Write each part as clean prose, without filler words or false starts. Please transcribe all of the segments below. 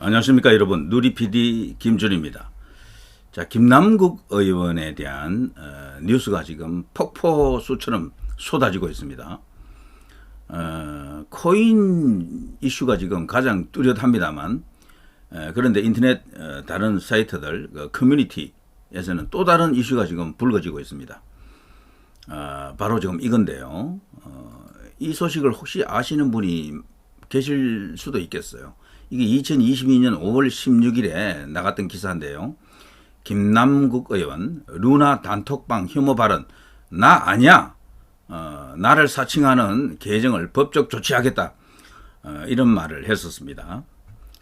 안녕하십니까 여러분, 누리 PD 김준입니다. 자, 김남국 의원에 대한 뉴스가 지금 폭포수처럼 쏟아지고 있습니다. 코인 이슈가 지금 가장 뚜렷합니다만, 그런데 인터넷 다른 사이트들 커뮤니티에서는 또 다른 이슈가 지금 불거지고 있습니다. 바로 지금 이건데요. 이 소식을 혹시 아시는 분이 계실 수도 있겠어요. 이게 2022년 5월 16일에 나갔던 기사인데요. 김남국 의원 루나 단톡방 혐오 발언 나 아니야, 나를 사칭하는 계정을 법적 조치하겠다, 이런 말을 했었습니다.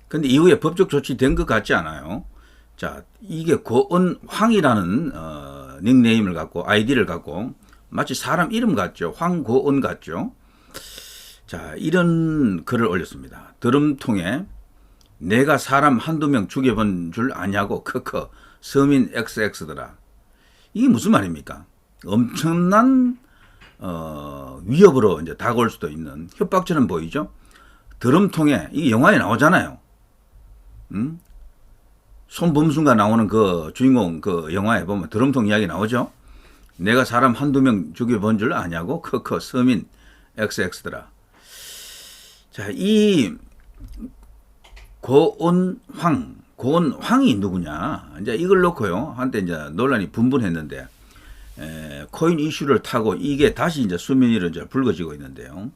근데 이후에 법적 조치 된 것 같지 않아요. 자, 이게 고은황이라는 닉네임을 갖고 아이디를 갖고 마치 사람 이름 같죠. 황고은 같죠. 자, 이런 글을 올렸습니다. 드럼통에 내가 사람 한두 명 죽여본 줄 아냐고 크크 서민 XX더라. 이게 무슨 말입니까? 엄청난 위협으로 이제 다가올 수도 있는 협박처럼 보이죠. 드럼통에 이게 영화에 나오잖아요. 손범순가 나오는 그 주인공 그 영화에 보면 드럼통 이야기 나오죠. 내가 사람 한두 명 죽여본 줄 아냐고 크크 서민 XX더라. 자, 이 고은황이 누구냐? 이제 이걸 놓고요. 한때 이제 논란이 분분했는데, 코인 이슈를 타고 이게 다시 이제 수면 위로 이제 불거지고 있는데요.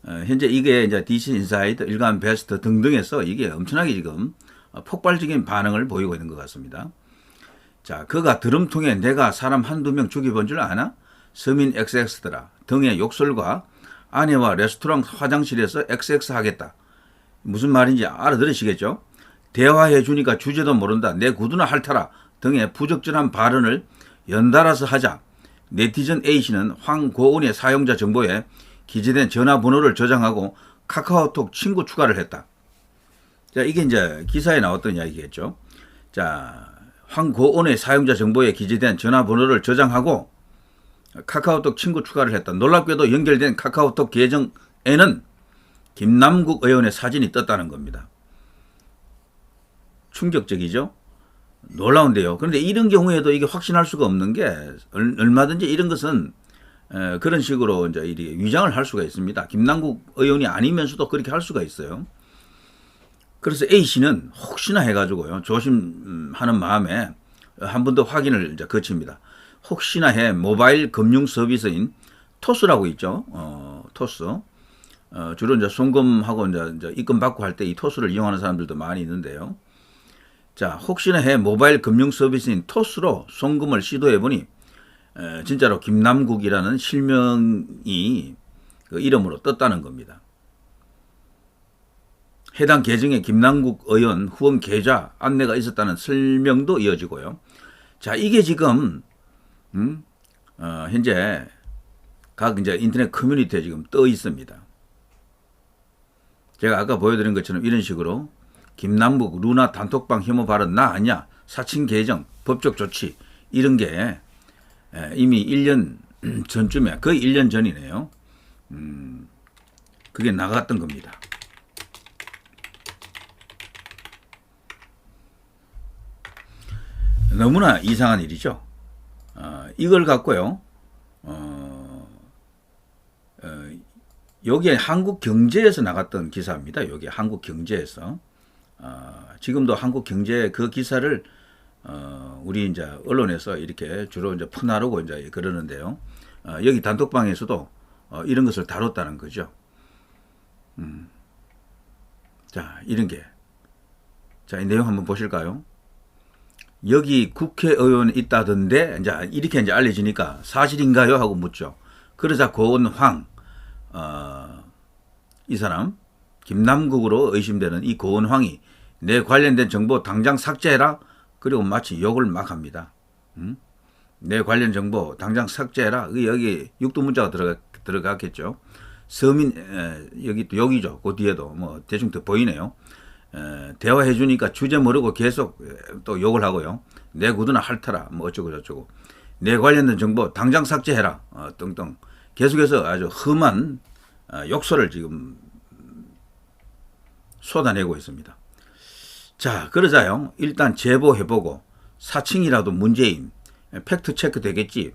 현재 이게 이제 DC 인사이드, 일간 베스트 등등에서 이게 엄청나게 지금 폭발적인 반응을 보이고 있는 것 같습니다. 자, 그가 드럼통에 내가 사람 한두 명 죽여본 줄 아나? 서민 XX더라 등의 욕설과 아내와 레스토랑 화장실에서 XX 하겠다. 무슨 말인지 알아들으시겠죠? 대화해 주니까 주제도 모른다. 내 구두나 핥아라 등의 부적절한 발언을 연달아서 하자 네티즌 A씨는 황고은의 사용자 정보에 기재된 전화번호를 저장하고 카카오톡 친구 추가를 했다. 자, 이게 이제 기사에 나왔던 이야기겠죠. 자, 황고은의 사용자 정보에 기재된 전화번호를 저장하고 카카오톡 친구 추가를 했다. 놀랍게도 연결된 카카오톡 계정에는 김남국 의원의 사진이 떴다는 겁니다. 충격적이죠? 놀라운데요. 그런데 이런 경우에도 이게 확신할 수가 없는 게 얼마든지 이런 것은 그런 식으로 이제 위장을 할 수가 있습니다. 김남국 의원이 아니면서도 그렇게 할 수가 있어요. 그래서 A씨는 혹시나 해가지고요, 조심하는 마음에 한 번 더 확인을 이제 거칩니다. 혹시나 해 모바일 금융 서비스인 토스라고 있죠. 토스. 주로 이제 송금하고 이제 입금 받고 할 때 이 토스를 이용하는 사람들도 많이 있는데요. 자, 혹시나 해 모바일 금융 서비스인 토스로 송금을 시도해 보니 진짜로 김남국이라는 실명이 그 이름으로 떴다는 겁니다. 해당 계정에 김남국 의원 후원 계좌 안내가 있었다는 설명도 이어지고요. 자, 이게 지금 현재 각 이제 인터넷 커뮤니티에 지금 떠 있습니다. 제가 아까 보여드린 것처럼 이런 식으로 김남국 루나 단톡방 혐오 발언 나 아니야, 사칭 계정 법적 조치, 이런 게 이미 1년 전쯤에, 거의 1년 전이네요. 그게 나갔던 겁니다. 너무나 이상한 일이죠. 이걸 갖고요, 여기에 한국경제에서 나갔던 기사입니다. 여기 한국경제에서. 지금도 한국경제 그 기사를 우리 이제 언론에서 이렇게 주로 이제 퍼나르고 이제 그러는데요. 여기 단톡방에서도 이런 것을 다뤘다는 거죠. 자, 이런 게. 자, 이 내용 한번 보실까요? 여기 국회의원 있다던데, 이제 이렇게 이제 알려지니까 사실인가요? 하고 묻죠. 그러자 고은황, 이 사람, 김남국으로 의심되는 이 고은황이 내 관련된 정보 당장 삭제해라. 그리고 마치 욕을 막 합니다. 내 관련 정보 당장 삭제해라. 여기 육두문자가 들어갔겠죠. 서민, 여기 또 욕이죠. 그 뒤에도 뭐 대충 더 보이네요. 대화해 주니까 주제 모르고 계속 또 욕을 하고요. 내 구두나 핥아라, 뭐 어쩌고 저쩌고. 내 관련된 정보 당장 삭제해라, 뚱뚱. 계속해서 아주 험한 욕설을 지금 쏟아내고 있습니다. 자, 그러자요. 일단 제보해보고 사칭이라도 문제임. 팩트 체크 되겠지.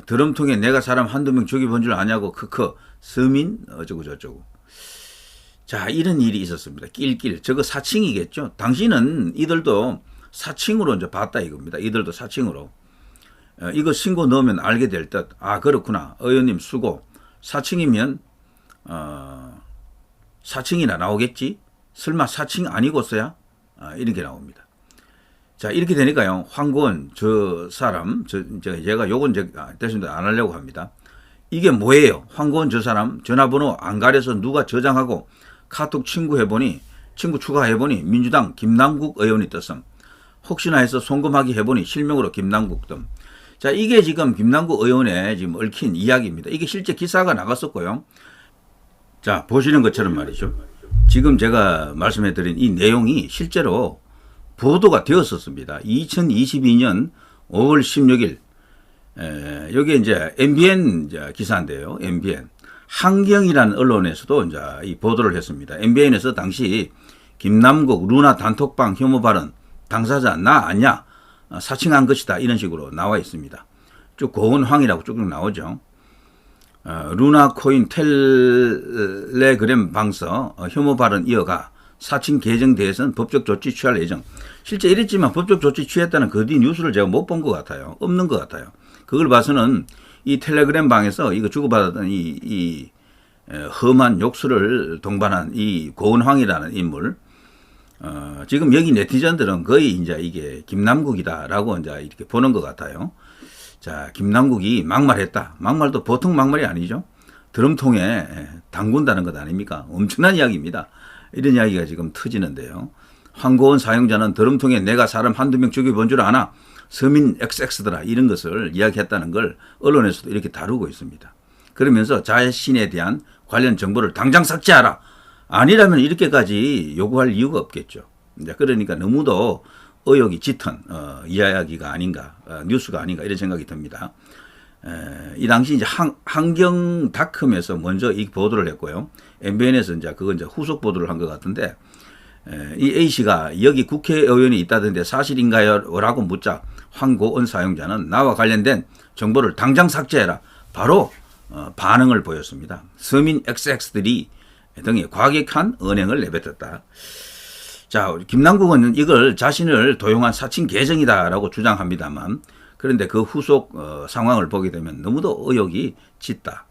드럼통에 내가 사람 한두 명 죽여본 줄 아냐고 크크. 서민 어쩌고 저쩌고. 자, 이런 일이 있었습니다. 낄낄. 저거 사칭이겠죠. 당신은 이들도 사칭으로 이제 봤다 이겁니다. 이들도 사칭으로. 이거 신고 넣으면 알게 될 듯. 아, 그렇구나. 의원님 수고. 사칭이면 사칭이나 나오겠지. 설마 사칭 아니고서야 이렇게 나옵니다. 자, 이렇게 되니까요. 황고은 저 사람, 제가 요건 됐습니다. 안 하려고 합니다. 이게 뭐예요? 황고은 저 사람 전화번호 안 가려서 누가 저장하고 카톡 친구 추가해보니 민주당 김남국 의원이 떴음. 혹시나 해서 송금하기 해보니 실명으로 김남국 뜸. 자, 이게 지금 김남국 의원의 지금 얽힌 이야기입니다. 이게 실제 기사가 나갔었고요. 자, 보시는 것처럼 말이죠. 지금 제가 말씀해드린 이 내용이 실제로 보도가 되었었습니다. 2022년 5월 16일. 여기 이제 MBN 기사인데요. MBN. 한경이라는 언론에서도 이제 이 보도를 했습니다. MBN에서 당시 김남국 루나 단톡방 혐오 발언 당사자 나 아냐 사칭한 것이다 이런 식으로 나와 있습니다. 쭉 고은황이라고 쭉 나오죠. 루나 코인 텔레그램 방서 혐오 발언 이어가 사칭 계정 대해서는 법적 조치 취할 예정. 실제 이랬지만 법적 조치 취했다는 그 뒤 뉴스를 제가 못 본 것 같아요. 없는 것 같아요. 그걸 봐서는 이 텔레그램 방에서 이거 주고받았던 이 험한 욕설을 동반한 이 고은황이라는 인물, 지금 여기 네티즌들은 거의 이제 이게 김남국이다라고 이제 이렇게 보는 것 같아요. 자, 김남국이 막말했다. 막말도 보통 막말이 아니죠. 드럼통에 담근다는 것 아닙니까? 엄청난 이야기입니다. 이런 이야기가 지금 터지는데요. 황고은 사용자는 드럼통에 내가 사람 한두 명 죽여본 줄 아나? 서민 XX더라 이런 것을 이야기했다는 걸 언론에서도 이렇게 다루고 있습니다. 그러면서 자신에 대한 관련 정보를 당장 삭제하라. 아니라면 이렇게까지 요구할 이유가 없겠죠. 그러니까 너무도 의혹이 짙은 이야기가 아닌가, 뉴스가 아닌가 이런 생각이 듭니다. 이 당시 이제 한경닷컴에서 먼저 이 보도를 했고요. MBN에서 이제 그건 이제 후속 보도를 한 것 같은데, 이 A 씨가 여기 국회의원이 있다던데 사실인가요? 라고 묻자 황고은 사용자는 나와 관련된 정보를 당장 삭제해라. 바로 반응을 보였습니다. 서민 XX들이 등의 과격한 언행을 내뱉었다. 자, 김남국은 이걸 자신을 도용한 사칭 계정이다라고 주장합니다만, 그런데 그 후속 상황을 보게 되면 너무도 의혹이 짙다.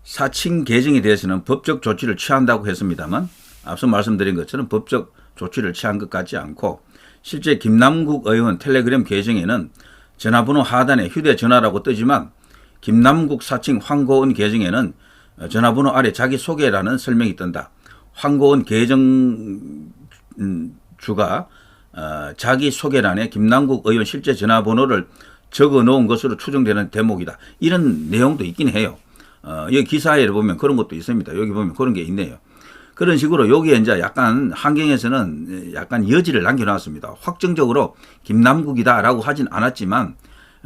사칭 계정에 대해서는 법적 조치를 취한다고 했습니다만, 앞서 말씀드린 것처럼 법적 조치를 취한 것 같지 않고, 실제 김남국 의원 텔레그램 계정에는 전화번호 하단에 휴대전화라고 뜨지만 김남국 사칭 황고은 계정에는 전화번호 아래 자기소개라는 설명이 뜬다. 황고은 계정주가 자기소개란에 김남국 의원 실제 전화번호를 적어 놓은 것으로 추정되는 대목이다. 이런 내용도 있긴 해요. 여기 기사에 보면 그런 것도 있습니다. 여기 보면 그런 게 있네요. 그런 식으로 여기에 이제 약간 한경에서는 약간 여지를 남겨놨습니다. 확정적으로 김남국이다라고 하진 않았지만,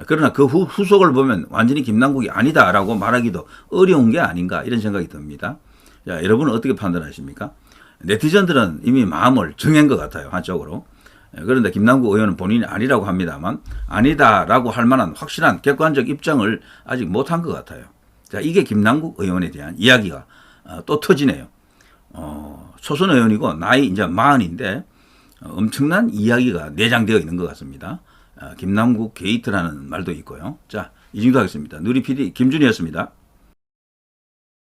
그러나 그 후속을 보면 완전히 김남국이 아니다라고 말하기도 어려운 게 아닌가 이런 생각이 듭니다. 자, 여러분은 어떻게 판단하십니까? 네티즌들은 이미 마음을 정한 것 같아요. 한쪽으로. 그런데 김남국 의원은 본인이 아니라고 합니다만 아니다라고 할 만한 확실한 객관적 입장을 아직 못한 것 같아요. 자, 이게 김남국 의원에 대한 이야기가 또 터지네요. 초선 의원이고 나이 이제 40인데 엄청난 이야기가 내장되어 있는 것 같습니다. 김남국 게이트라는 말도 있고요. 자, 이 정도 하겠습니다. 누리 PD 김준이었습니다.